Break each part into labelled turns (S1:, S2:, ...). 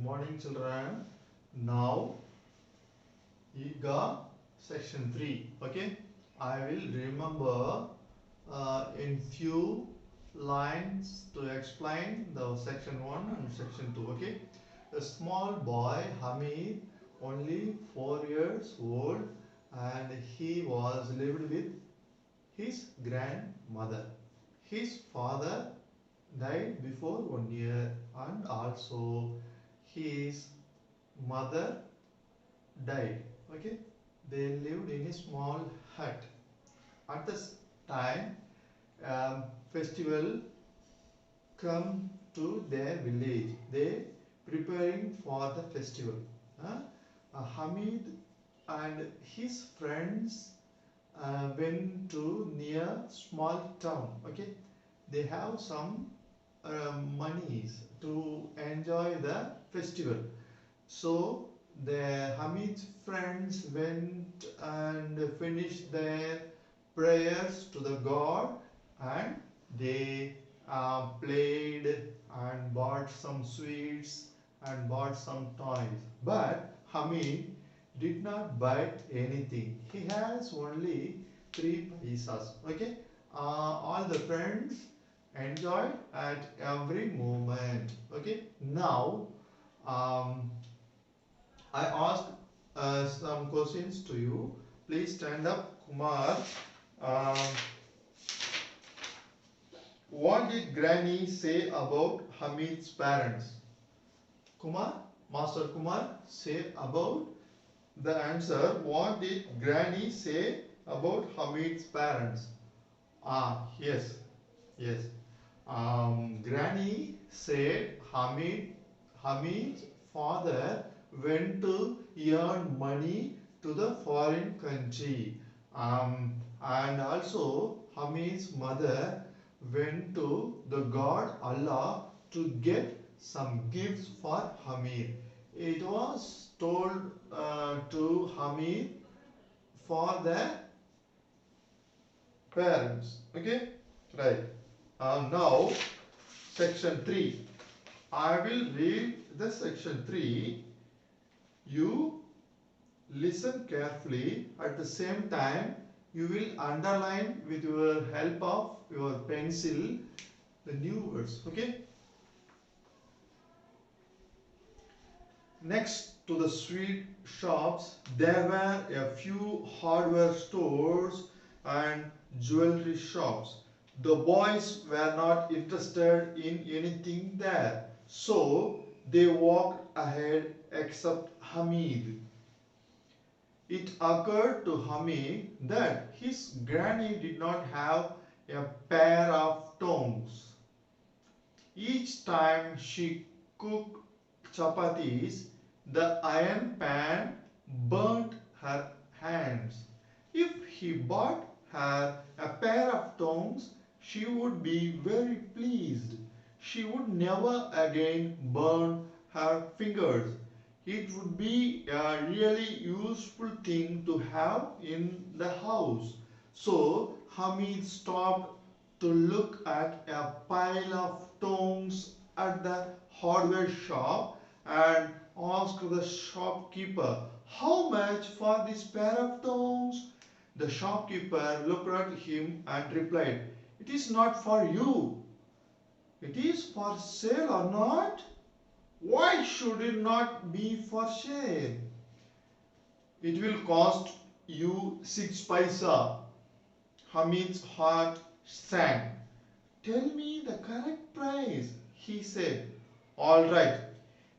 S1: Morning children. Now Ega section 3. Okay. I will remember in few lines to explain the section 1 and section 2. Okay. A small boy Hamid, only 4 years old, and he was lived with his grandmother. His father died before 1 year, and also his mother died. Okay, they lived in a small hut. At this time, festival come to their village. They preparing for the festival. Hamid and his friends went to near small town. Okay, they have some monies to enjoy the festival. So the Hamid's friends went and finished their prayers to the God, and they played and bought some sweets and bought some toys. But Hamid did not buy anything. He has only 3 paisas. Okay, all the friends enjoy at every moment. Okay, now I ask some questions to you. Please stand up, Kumar. Um, what did Granny say about Hamid's parents? Kumar, Master Kumar, say about the answer. What did Granny say about Hamid's parents? Yes, yes. Granny said Hamid's father went to earn money to the foreign country, and also Hamid's mother went to the God Allah to get some gifts for Hamid. It was told to Hamid for the parents. Okay, right. Now, section 3. I will read the section 3. You listen carefully. At the same time, you will underline with your help of your pencil the new words. Okay. Next to the sweet shops, there were a few hardware stores and jewelry shops. The boys were not interested in anything there, so they walked ahead except Hamid. It occurred to Hamid that his granny did not have a pair of tongs. Each time she cooked chapatis, the iron pan burnt her hands. If he bought her a pair of tongs, she would be very pleased. She would never again burn her fingers. It would be a really useful thing to have in the house. So Hamid stopped to look at a pile of tongs at the hardware shop and asked the shopkeeper, "How much for this pair of tongs?" The shopkeeper looked at him and replied, "It is not for you. It is for sale or not? Why should it not be for sale? It will cost you 6 paisa." Hamid's heart sank. "Tell me the correct price," he said. "All right,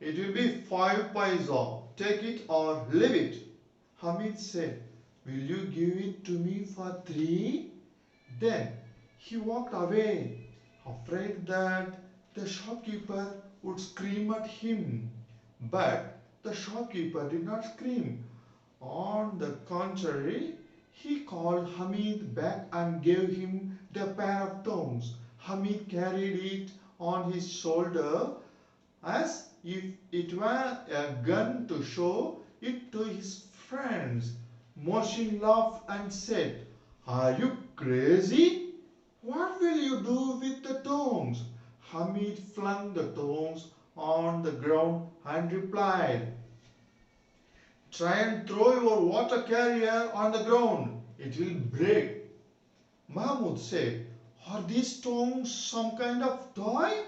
S1: it will be 5 paisa. Take it or leave it." Hamid said, "Will you give it to me for 3? Then he walked away, afraid that the shopkeeper would scream at him. But the shopkeeper did not scream. On the contrary, he called Hamid back and gave him the pair of tongs. Hamid carried it on his shoulder as if it were a gun to show it to his friends. Mohsin laughed and said, "Are you crazy? What will you do with the tongs?" Hamid flung the tongs on the ground and replied, try and throw your water carrier on the ground. It will break. Mahmud said, are these stones some kind of toy?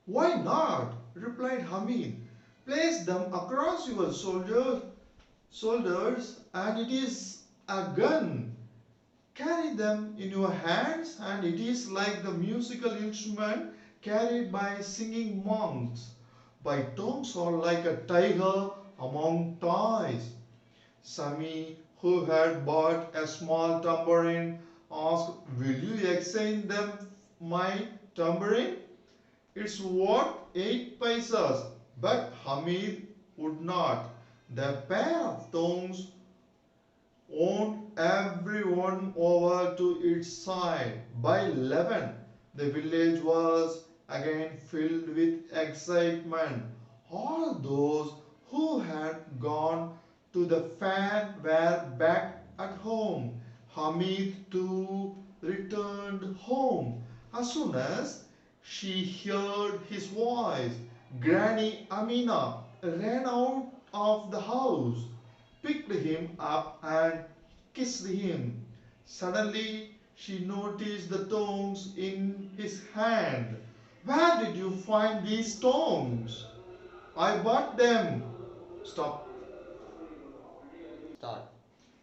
S1: Why not? Replied Hamid. Place them across your shoulders and it is a gun. Carry them in your hands and it is like the musical instrument carried by singing monks. My tongues are like a tiger among toys. Sami, who had bought a small tambourine, asked, will you exchange them my tambourine? It's worth 8 paisas. But Hamid would not. The pair of tongues won everyone over to its side. By 11, the village was again filled with excitement. All those who had gone to the fair were back at home. Hamid too returned home. As soon as she heard his voice, Granny Amina ran out of the house, picked him up and kissed him. Suddenly she noticed the tongs in his hand. Where did you find these tongs? I bought them. Stop.
S2: Start.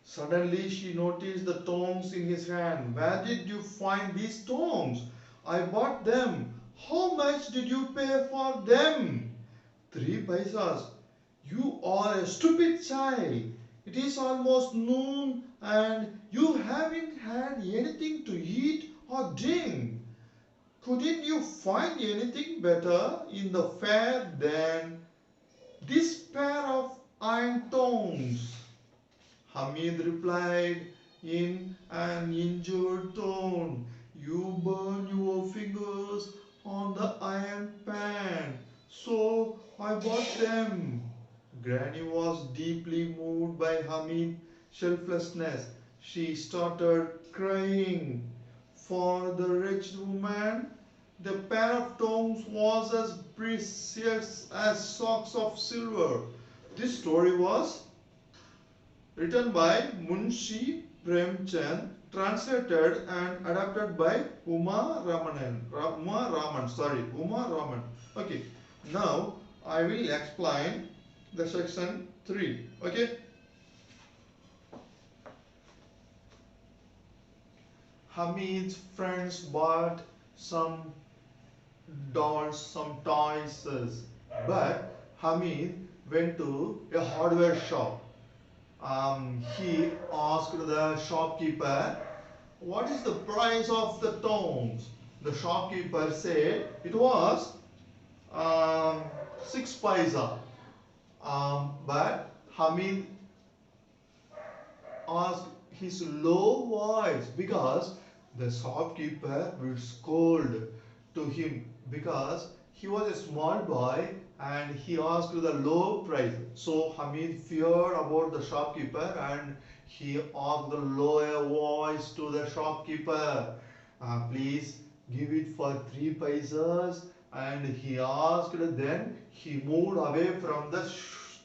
S1: Suddenly she noticed the tongs in his hand. Where did you find these tongs? I bought them. How much did you pay for them? 3 paisas. You are a stupid child. It is almost noon and you haven't had anything to eat or drink. Couldn't you find anything better in the fair than this pair of iron tongs? Hamid replied in an injured tone, you burn your fingers on the iron pan, so I bought them. Granny was deeply moved by Hamid's selflessness. She started crying. For the wretched woman, the pair of tongs was as precious as socks of silver. This story was written by Munshi Premchand, translated and adapted by Uma Ramanan. Uma Raman. Okay, now I will explain the section 3. Okay, Hamid's friends bought some dolls, some toys, but Hamid went to a hardware shop. He asked the shopkeeper, what is the price of the tongs? The shopkeeper said it was 6 paisa. But Hamid asked his low voice because the shopkeeper would scold to him because he was a small boy and he asked the low price. So Hamid feared about the shopkeeper and he asked the lower voice to the shopkeeper, please give it for 3 paisas. And he asked, then he moved away from the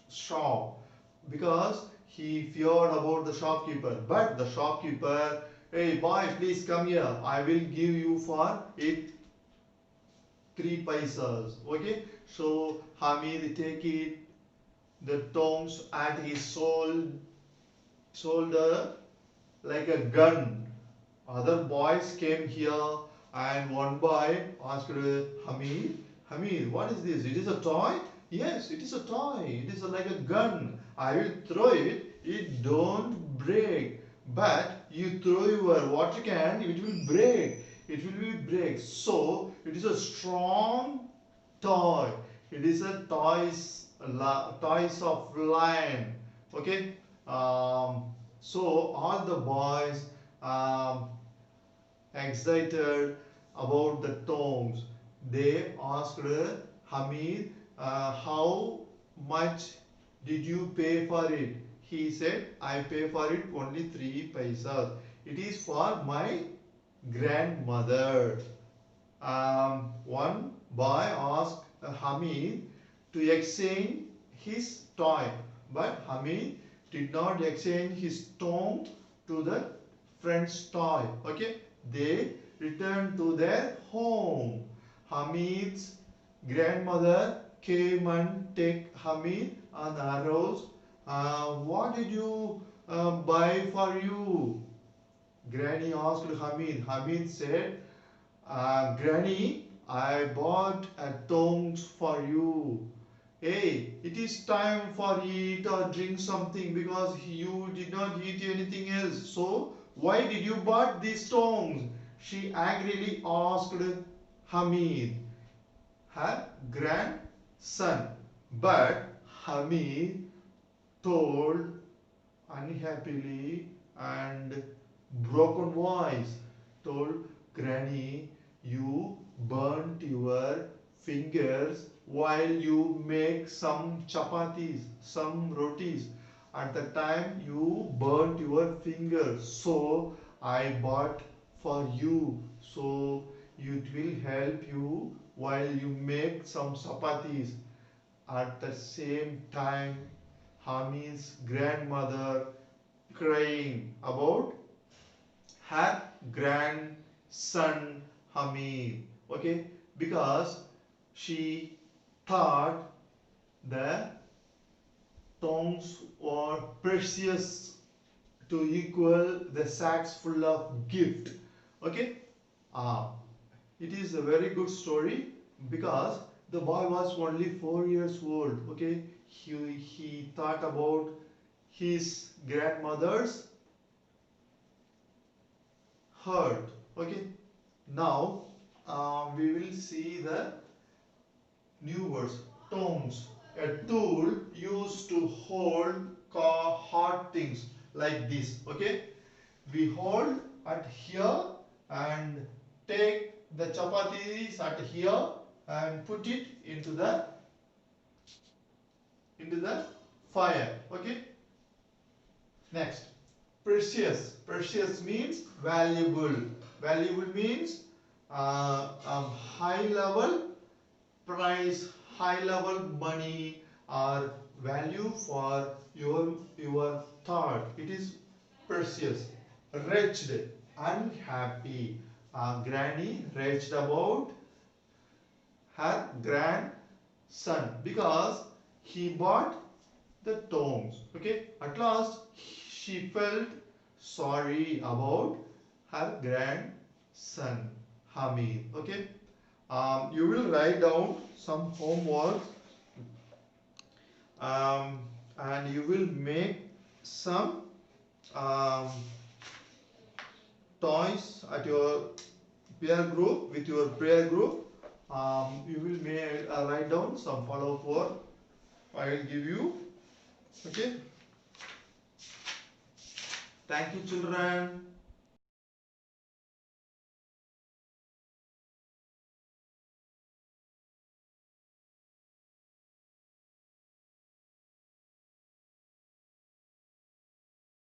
S1: shop because he feared about the shopkeeper. But the shopkeeper, hey boy, please come here. I will give you for it 3 paisas. Okay, so Hamid take it the tongs at his shoulder like a gun. Other boys came here and one boy asked Hamid, Hamid, what is this? It is a toy? Yes, it is a toy. It is like a gun. I will throw it. It don't break. But you throw your water can, it will break. It will be break. So it is a strong toy. It is a toys of lion. Okay. So all the boys excited about the tongs. They asked Hamid, how much did you pay for it? He said, I pay for it only 3 paisas. It is for my grandmother. One boy asked Hamid, to exchange his toy. But Hamid did not exchange his tongue to the friend's toy. Okay, they returned to their home. Hamid's grandmother came and take Hamid and arose. What did you buy for you? Granny asked Hamid. Hamid said, Granny, I bought a tongs for you. Hey, it is time for eat or drink something because you did not eat anything else. So why did you bought these tongs? She angrily asked Hamid, her grandson. But Hamid told unhappily and broken voice, told Granny, you burnt your fingers while you make some chapatis, some rotis. At the time you burnt your fingers, so I bought for you. So it will help you while you make some chapatis. At the same time, Hamid's grandmother crying about her grandson Hamid. Okay, because she thought the tongs were precious to equal the sacks full of gift. Okay, uh, it is a very good story because the boy was only 4 years old. Okay, he thought about his grandmother's hurt. Okay, now we will see the new words. Tongs, a tool used to hold hard things like this. Okay, we hold at here and take the chapatis at here and put it into the fire. Okay, next, precious. Precious means valuable. Valuable means high level price, high level money or value for your thought. It is precious. Wretched, unhappy. Granny wretched about her grandson because he bought the tongs. Okay, at last she felt sorry about her grandson Hamid. Okay, you will write down some homework and you will make some um, toys at your peer group with your prayer group. You will write down some follow up work. I will give you. Okay. Thank you, children.